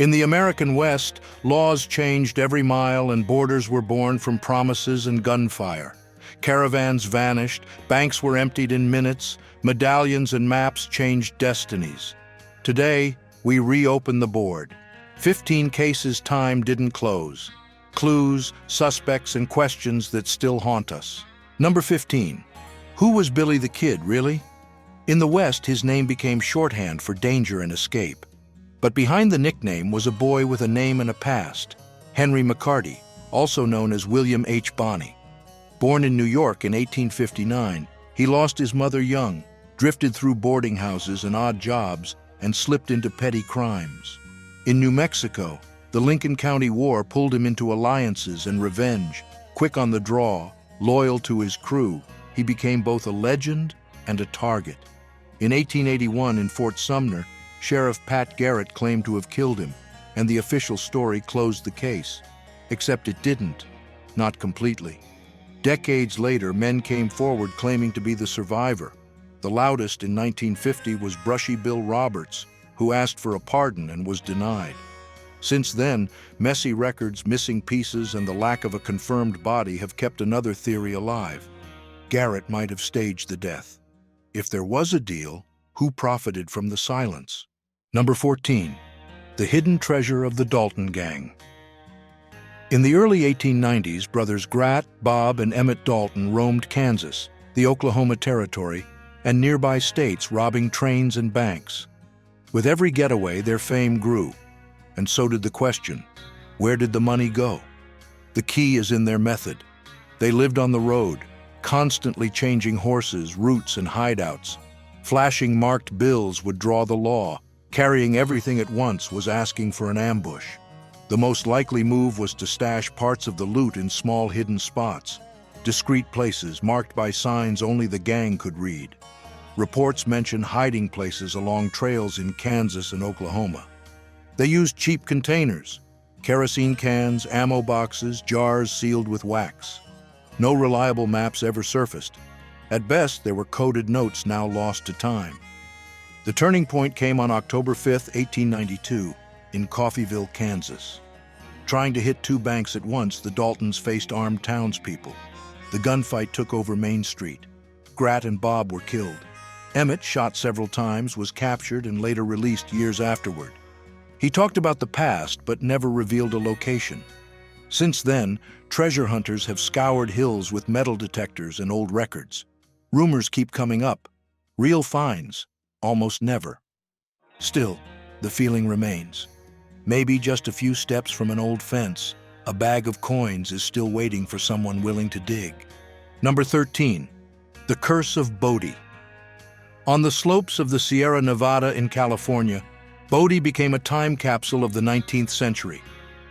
In the American West, laws changed every mile and borders were born from promises and gunfire. Caravans vanished, banks were emptied in minutes, medallions and maps changed destinies. Today, we reopen the board. 15 cases time didn't close. Clues, suspects, and questions that still haunt us. Number 15. Who was Billy the Kid, really? In the West, his name became shorthand for danger and escape. But behind the nickname was a boy with a name and a past, Henry McCarty, also known as William H. Bonney. Born in New York in 1859, he lost his mother young, drifted through boarding houses and odd jobs, and slipped into petty crimes. In New Mexico, the Lincoln County War pulled him into alliances and revenge. Quick on the draw, loyal to his crew, he became both a legend and a target. In 1881 in Fort Sumner, Sheriff Pat Garrett claimed to have killed him, and the official story closed the case. Except it didn't, not completely. Decades later, men came forward claiming to be the survivor. The loudest in 1950 was Brushy Bill Roberts, who asked for a pardon and was denied. Since then, messy records, missing pieces, and the lack of a confirmed body have kept another theory alive. Garrett might have staged the death. If there was a deal, who profited from the silence? Number 14. The hidden treasure of the Dalton gang. In the early 1890s, brothers Grat, Bob, and Emmett Dalton roamed Kansas, the Oklahoma Territory, and nearby states, robbing trains and banks. With every getaway, their fame grew. And so did the question, where did the money go? The key is in their method. They lived on the road, constantly changing horses, routes, and hideouts. Flashing marked bills would draw the law. Carrying everything at once was asking for an ambush. The most likely move was to stash parts of the loot in small hidden spots, discreet places marked by signs only the gang could read. Reports mention hiding places along trails in Kansas and Oklahoma. They used cheap containers, kerosene cans, ammo boxes, jars sealed with wax. No reliable maps ever surfaced. At best, there were coded notes now lost to time. The turning point came on October 5, 1892, in Coffeyville, Kansas. Trying to hit two banks at once, the Daltons faced armed townspeople. The gunfight took over Main Street. Grat and Bob were killed. Emmett, shot several times, was captured and later released years afterward. He talked about the past, but never revealed a location. Since then, treasure hunters have scoured hills with metal detectors and old records. Rumors keep coming up. Real finds, almost never. Still, the feeling remains. Maybe just a few steps from an old fence, a bag of coins is still waiting for someone willing to dig. Number 13. The Curse of Bodie. On the slopes of the Sierra Nevada in California, Bodie became a time capsule of the 19th century.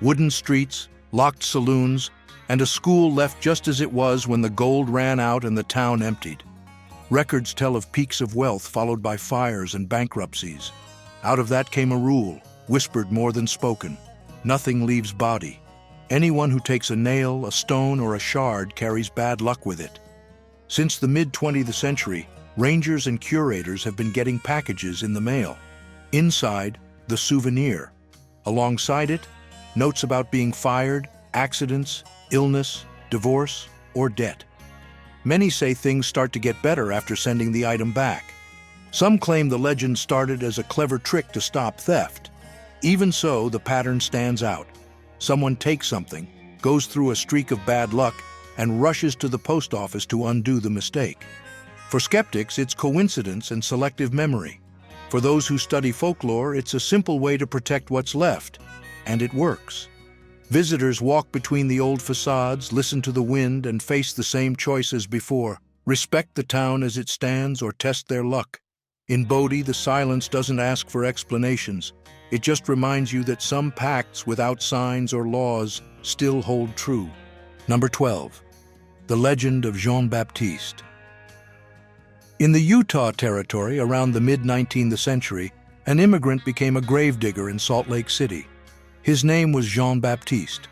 Wooden streets, locked saloons, and a school left just as it was when the gold ran out and the town emptied. Records tell of peaks of wealth followed by fires and bankruptcies. Out of that came a rule, whispered more than spoken. Nothing leaves Bodie. Anyone who takes a nail, a stone, or a shard carries bad luck with it. Since the mid-20th century, rangers and curators have been getting packages in the mail. Inside, the souvenir. Alongside it, notes about being fired, accidents, illness, divorce, or debt. Many say things start to get better after sending the item back. Some claim the legend started as a clever trick to stop theft. Even so, the pattern stands out. Someone takes something, goes through a streak of bad luck, and rushes to the post office to undo the mistake. For skeptics, it's coincidence and selective memory. For those who study folklore, it's a simple way to protect what's left, and it works. Visitors walk between the old facades, listen to the wind, and face the same choice as before. Respect the town as it stands or test their luck. In Bodie, the silence doesn't ask for explanations. It just reminds you that some pacts without signs or laws still hold true. Number 12. The Legend of Jean-Baptiste. In the Utah Territory around the mid-19th century, an immigrant became a gravedigger in Salt Lake City. His name was Jean-Baptiste.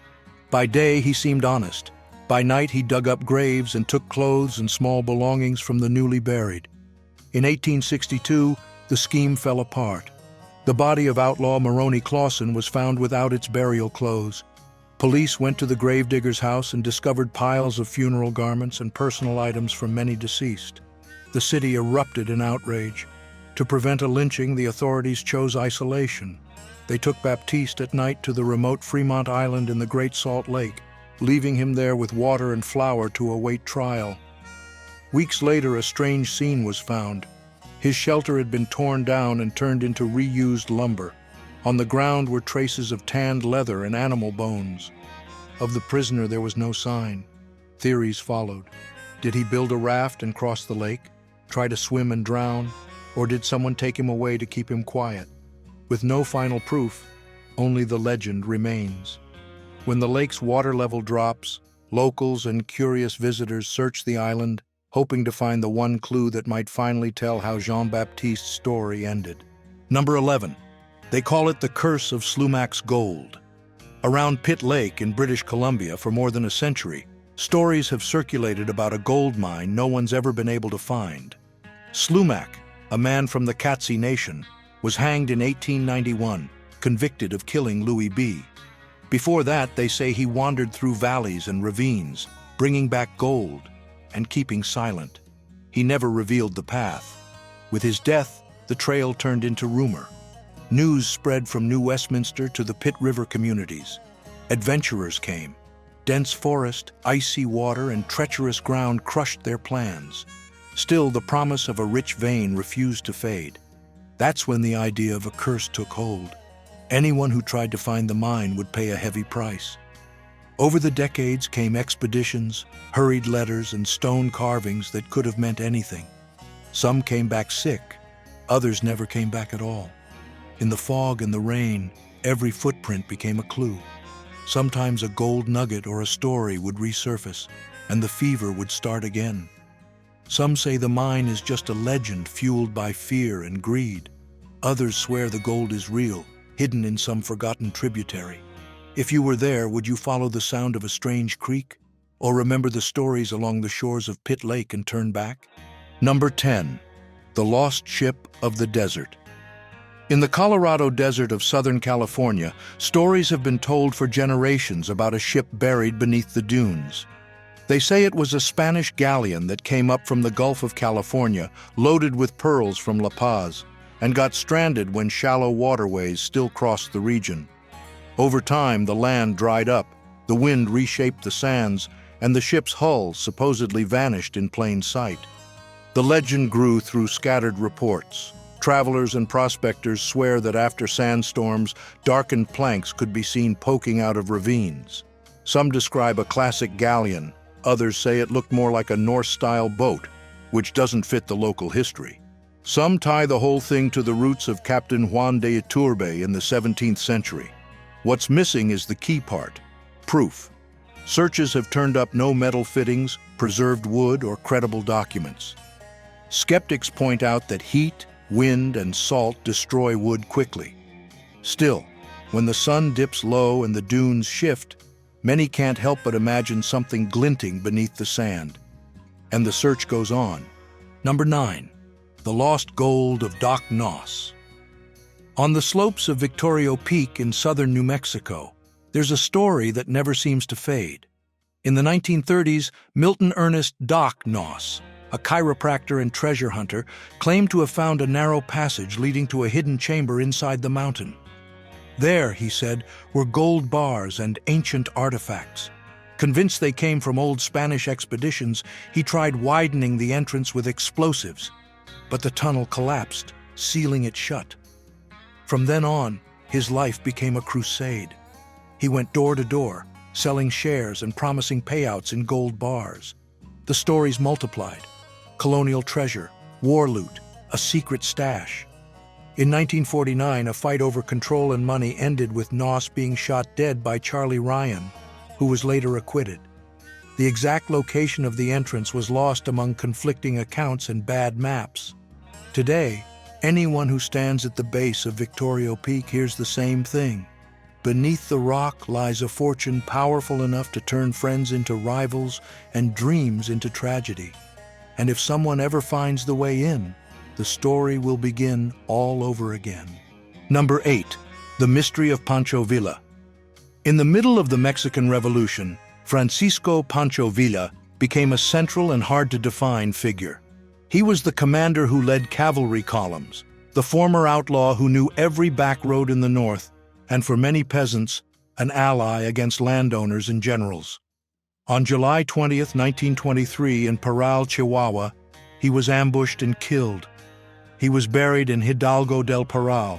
By day, he seemed honest. By night, he dug up graves and took clothes and small belongings from the newly buried. In 1862, the scheme fell apart. The body of outlaw Maroney Clausen was found without its burial clothes. Police went to the gravedigger's house and discovered piles of funeral garments and personal items from many deceased. The city erupted in outrage. To prevent a lynching, the authorities chose isolation. They took Baptiste at night to the remote Fremont Island in the Great Salt Lake, leaving him there with water and flour to await trial. Weeks later, a strange scene was found. His shelter had been torn down and turned into reused lumber. On the ground were traces of tanned leather and animal bones. Of the prisoner, there was no sign. Theories followed. Did he build a raft and cross the lake, try to swim and drown, or did someone take him away to keep him quiet? With no final proof, only the legend remains. When the lake's water level drops, locals and curious visitors search the island, hoping to find the one clue that might finally tell how Jean-Baptiste's story ended. Number 11. They call it the curse of Slumac's gold. Around Pitt Lake in British Columbia for more than a century, stories have circulated about a gold mine no one's ever been able to find. Slumac, a man from the Cochise Nation, was hanged in 1891, convicted of killing Louis B. Before that, they say he wandered through valleys and ravines, bringing back gold and keeping silent. He never revealed the path. With his death, the trail turned into rumor. News spread from New Westminster to the Pitt River communities. Adventurers came. Dense forest, icy water, and treacherous ground crushed their plans. Still, the promise of a rich vein refused to fade. That's when the idea of a curse took hold. Anyone who tried to find the mine would pay a heavy price. Over the decades came expeditions, hurried letters, and stone carvings that could have meant anything. Some came back sick, others never came back at all. In the fog and the rain, every footprint became a clue. Sometimes a gold nugget or a story would resurface, and the fever would start again. Some say the mine is just a legend fueled by fear and greed. Others swear the gold is real, hidden in some forgotten tributary. If you were there, would you follow the sound of a strange creek? Or remember the stories along the shores of Pitt Lake and turn back? Number 10. The Lost Ship of the Desert. In the Colorado desert of Southern California, stories have been told for generations about a ship buried beneath the dunes. They say it was a Spanish galleon that came up from the Gulf of California, loaded with pearls from La Paz, and got stranded when shallow waterways still crossed the region. Over time, the land dried up, the wind reshaped the sands, and the ship's hull supposedly vanished in plain sight. The legend grew through scattered reports. Travelers and prospectors swear that after sandstorms, darkened planks could be seen poking out of ravines. Some describe a classic galleon. Others say it looked more like a Norse-style boat, which doesn't fit the local history. Some tie the whole thing to the roots of Captain Juan de Iturbe in the 17th century. What's missing is the key part: proof. Searches have turned up no metal fittings, preserved wood, or credible documents. Skeptics point out that heat, wind, and salt destroy wood quickly. Still, when the sun dips low and the dunes shift, many can't help but imagine something glinting beneath the sand. And the search goes on. Number 9. The Lost Gold of Doc Noss. On the slopes of Victorio Peak in southern New Mexico, there's a story that never seems to fade. In the 1930s, Milton Ernest Doc Noss, a chiropractor and treasure hunter, claimed to have found a narrow passage leading to a hidden chamber inside the mountain. There, he said, were gold bars and ancient artifacts. Convinced they came from old Spanish expeditions, he tried widening the entrance with explosives, but the tunnel collapsed, sealing it shut. From then on, his life became a crusade. He went door to door, selling shares and promising payouts in gold bars. The stories multiplied: colonial treasure, war loot, a secret stash. In 1949, a fight over control and money ended with Noss being shot dead by Charlie Ryan, who was later acquitted. The exact location of the entrance was lost among conflicting accounts and bad maps. Today, anyone who stands at the base of Victorio Peak hears the same thing. Beneath the rock lies a fortune powerful enough to turn friends into rivals and dreams into tragedy. And if someone ever finds the way in, the story will begin all over again. Number 8. The Mystery of Poncho Villa. In the middle of the Mexican Revolution, Francisco Poncho Villa became a central and hard-to-define figure. He was the commander who led cavalry columns, the former outlaw who knew every back road in the north, and for many peasants, an ally against landowners and generals. On July 20th, 1923, in Parral, Chihuahua, he was ambushed and killed. He was buried in Hidalgo del Parral.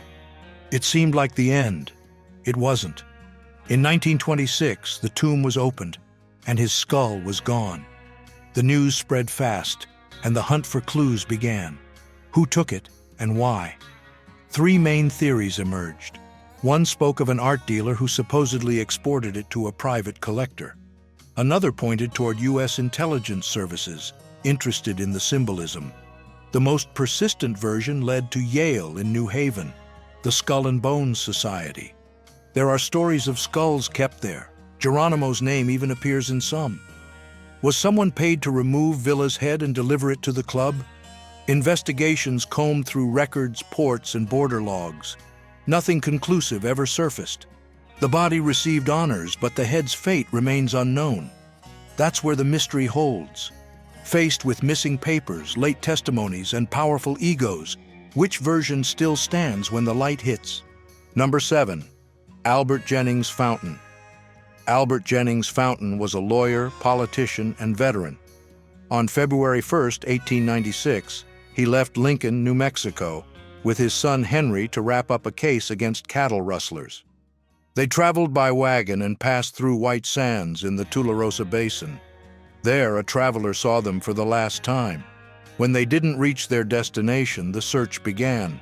It seemed like the end. It wasn't. In 1926, the tomb was opened, and his skull was gone. The news spread fast, and the hunt for clues began. Who took it, and why? 3 main theories emerged. One spoke of an art dealer who supposedly exported it to a private collector. Another pointed toward U.S. intelligence services, interested in the symbolism. The most persistent version led to Yale in New Haven, the Skull and Bones Society. There are stories of skulls kept there. Geronimo's name even appears in some. Was someone paid to remove Villa's head and deliver it to the club? Investigations combed through records, ports, and border logs. Nothing conclusive ever surfaced. The body received honors, but the head's fate remains unknown. That's where the mystery holds. Faced with missing papers, late testimonies, and powerful egos, which version still stands when the light hits? Number 7. Albert Jennings Fountain. Albert Jennings Fountain was a lawyer, politician, and veteran. On February 1, 1896, he left Lincoln, New Mexico, with his son Henry to wrap up a case against cattle rustlers. They traveled by wagon and passed through White Sands in the Tularosa Basin. There, a traveler saw them for the last time. When they didn't reach their destination, the search began.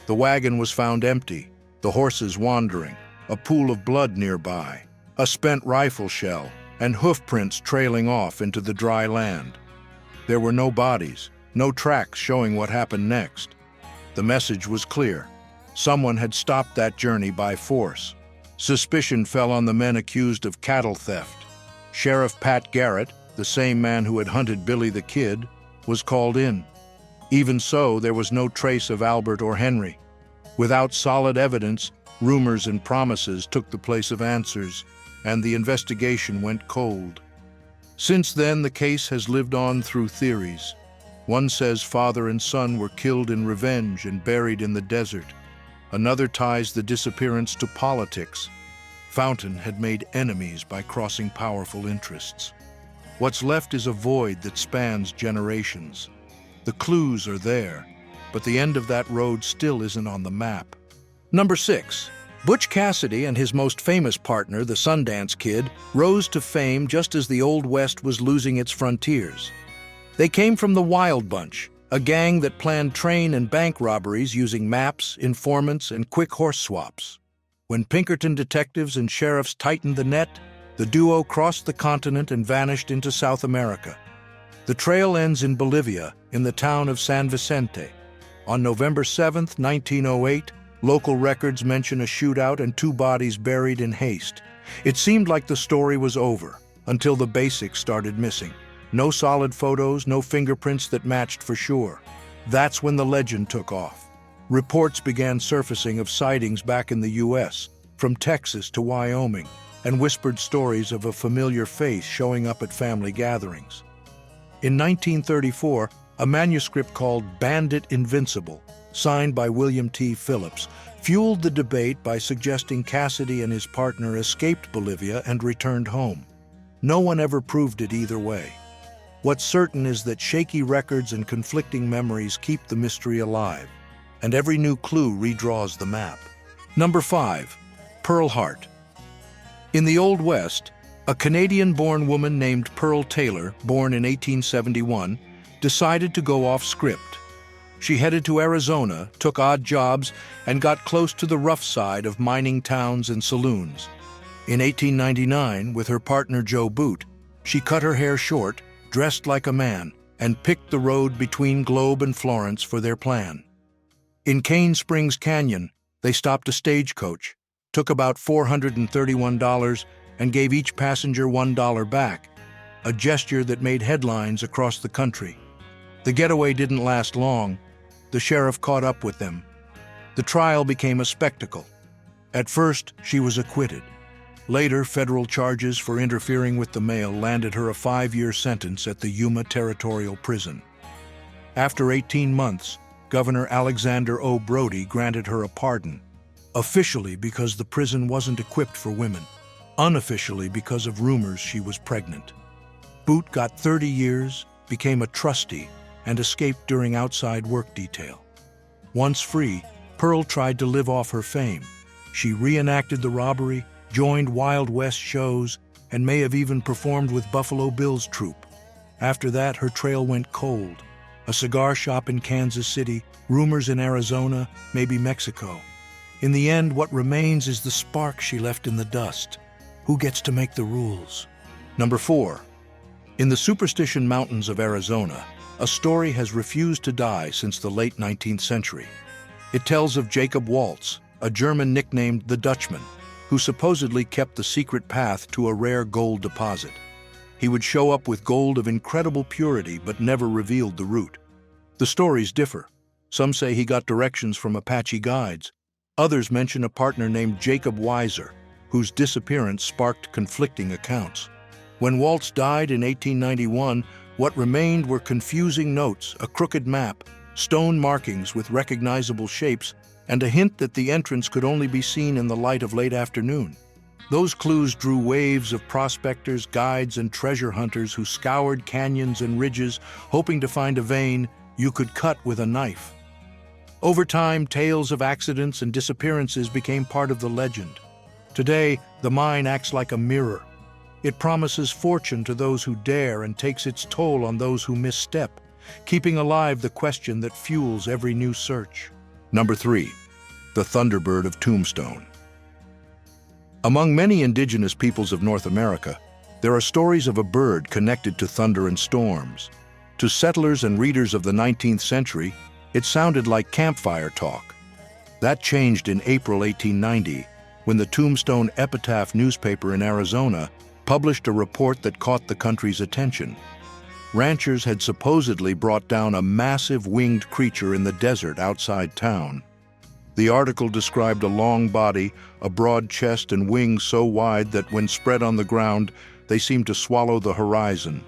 The wagon was found empty, the horses wandering, a pool of blood nearby, a spent rifle shell, and hoof prints trailing off into the dry land. There were no bodies, no tracks showing what happened next. The message was clear. Someone had stopped that journey by force. Suspicion fell on the men accused of cattle theft. Sheriff Pat Garrett, the same man who had hunted Billy the Kid, was called in. Even so, there was no trace of Albert or Henry. Without solid evidence, rumors and promises took the place of answers, and the investigation went cold. Since then, the case has lived on through theories. One says father and son were killed in revenge and buried in the desert. Another ties the disappearance to politics. Fountain had made enemies by crossing powerful interests. What's left is a void that spans generations. The clues are there, but the end of that road still isn't on the map. Number 6. Butch Cassidy and his most famous partner, the Sundance Kid, rose to fame just as the Old West was losing its frontiers. They came from the Wild Bunch, a gang that planned train and bank robberies using maps, informants, and quick horse swaps. When Pinkerton detectives and sheriffs tightened the net, the duo crossed the continent and vanished into South America. The trail ends in Bolivia, in the town of San Vicente. On November 7, 1908, local records mention a shootout and 2 bodies buried in haste. It seemed like the story was over, until the basics started missing. No solid photos, no fingerprints that matched for sure. That's when the legend took off. Reports began surfacing of sightings back in the U.S., from Texas to Wyoming, and whispered stories of a familiar face showing up at family gatherings. In 1934, a manuscript called Bandit Invincible, signed by William T. Phillips, fueled the debate by suggesting Cassidy and his partner escaped Bolivia and returned home. No one ever proved it either way. What's certain is that shaky records and conflicting memories keep the mystery alive, and every new clue redraws the map. Number 5. Pearl Hart. In the Old West, a Canadian-born woman named Pearl Taylor, born in 1871, decided to go off script. She headed to Arizona, took odd jobs, and got close to the rough side of mining towns and saloons. In 1899, with her partner Joe Boot, she cut her hair short, dressed like a man, and picked the road between Globe and Florence for their plan. In Cane Springs Canyon, they stopped a stagecoach, took about $431, and gave each passenger $1 back, a gesture that made headlines across the country. The getaway didn't last long. The sheriff caught up with them. The trial became a spectacle. At first, she was acquitted. Later, federal charges for interfering with the mail landed her a 5-year sentence at the Yuma Territorial Prison. After 18 months, Governor Alexander O. Bodie granted her a pardon, officially because the prison wasn't equipped for women, unofficially because of rumors she was pregnant. Boot got 30 years, became a trustee, and escaped during outside work detail. Once free, Pearl tried to live off her fame. She reenacted the robbery, joined Wild West shows, and may have even performed with Buffalo Bill's troupe. After that, her trail went cold. A cigar shop in Kansas City, rumors in Arizona, maybe Mexico. In the end, what remains is the spark she left in the dust. Who gets to make the rules? Number 4. In the Superstition Mountains of Arizona, a story has refused to die since the late 19th century. It tells of Jacob Waltz, a German nicknamed the Dutchman, who supposedly kept the secret path to a rare gold deposit. He would show up with gold of incredible purity but never revealed the route. The stories differ. Some say he got directions from Apache guides. Others mention a partner named Jacob Weiser, whose disappearance sparked conflicting accounts. When Waltz died in 1891, what remained were confusing notes, a crooked map, stone markings with recognizable shapes, and a hint that the entrance could only be seen in the light of late afternoon. Those clues drew waves of prospectors, guides, and treasure hunters who scoured canyons and ridges, hoping to find a vein you could cut with a knife. Over time, tales of accidents and disappearances became part of the legend. Today, the mine acts like a mirror. It promises fortune to those who dare and takes its toll on those who misstep, keeping alive the question that fuels every new search. Number 3. The Thunderbird of Tombstone. Among many indigenous peoples of North America, there are stories of a bird connected to thunder and storms. To settlers and readers of the 19th century, it sounded like campfire talk. That changed in April 1890, when the Tombstone Epitaph newspaper in Arizona published a report that caught the country's attention. Ranchers had supposedly brought down a massive winged creature in the desert outside town. The article described a long body, a broad chest, and wings so wide that when spread on the ground, they seemed to swallow the horizon.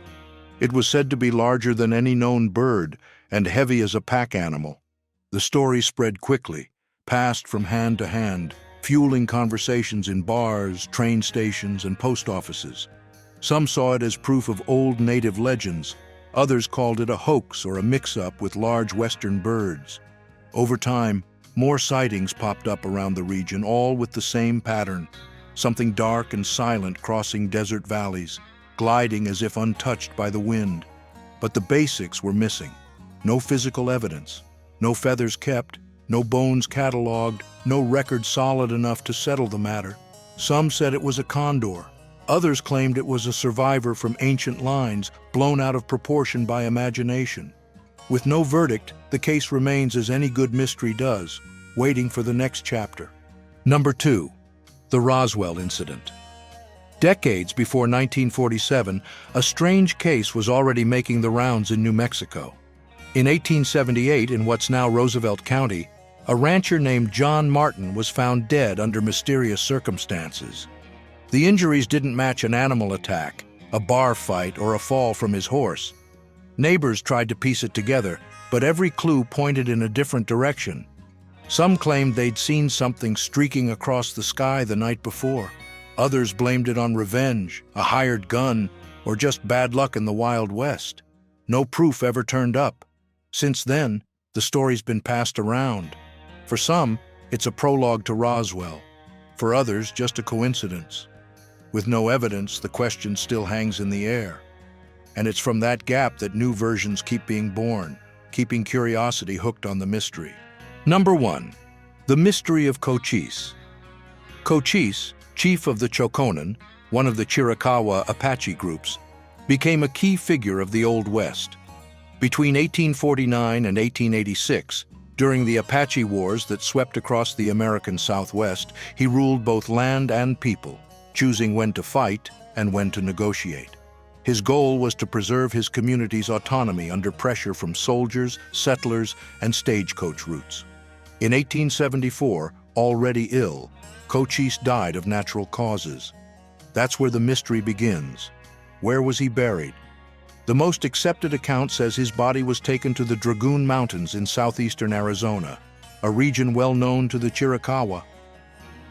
It was said to be larger than any known bird and heavy as a pack animal. The story spread quickly, passed from hand to hand, fueling conversations in bars, train stations, and post offices. Some saw it as proof of old native legends. Others called it a hoax or a mix-up with large western birds. Over time, more sightings popped up around the region, all with the same pattern. Something dark and silent crossing desert valleys, gliding as if untouched by the wind. But the basics were missing. No physical evidence, no feathers kept, no bones cataloged, no record solid enough to settle the matter. Some said it was a condor. Others claimed it was a survivor from ancient lines, blown out of proportion by imagination. With no verdict, the case remains as any good mystery does, waiting for the next chapter. Number 2. The Roswell Incident. Decades before 1947, a strange case was already making the rounds in New Mexico. In 1878, in what's now Roosevelt County, a rancher named John Martin was found dead under mysterious circumstances. The injuries didn't match an animal attack, a bar fight, or a fall from his horse. Neighbors tried to piece it together, but every clue pointed in a different direction. Some claimed they'd seen something streaking across the sky the night before. Others blamed it on revenge, a hired gun, or just bad luck in the Wild West. No proof ever turned up. Since then, the story's been passed around. For some, it's a prologue to Roswell. For others, just a coincidence. With no evidence, the question still hangs in the air. And it's from that gap that new versions keep being born, keeping curiosity hooked on the mystery. Number 1. The Mystery of Cochise. Cochise, chief of the Chokonen, one of the Chiricahua Apache groups, became a key figure of the Old West. Between 1849 and 1886, during the Apache Wars that swept across the American Southwest, he ruled both land and people, choosing when to fight and when to negotiate. His goal was to preserve his community's autonomy under pressure from soldiers, settlers, and stagecoach routes. In 1874, already ill, Cochise died of natural causes. That's where the mystery begins. Where was he buried? The most accepted account says his body was taken to the Dragoon Mountains in southeastern Arizona, a region well known to the Chiricahua.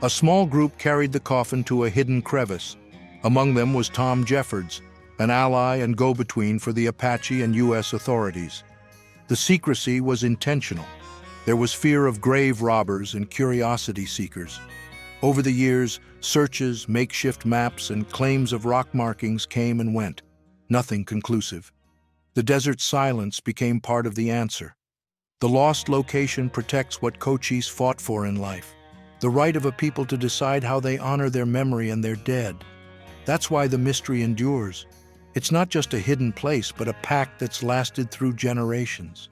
A small group carried the coffin to a hidden crevice. Among them was Tom Jeffords, an ally and go-between for the Apache and U.S. authorities. The secrecy was intentional. There was fear of grave robbers and curiosity seekers. Over the years, searches, makeshift maps, and claims of rock markings came and went. Nothing conclusive. The desert silence became part of the answer. The lost location protects what Cochise fought for in life, the right of a people to decide how they honor their memory and their dead. That's why the mystery endures. It's not just a hidden place, but a pact that's lasted through generations.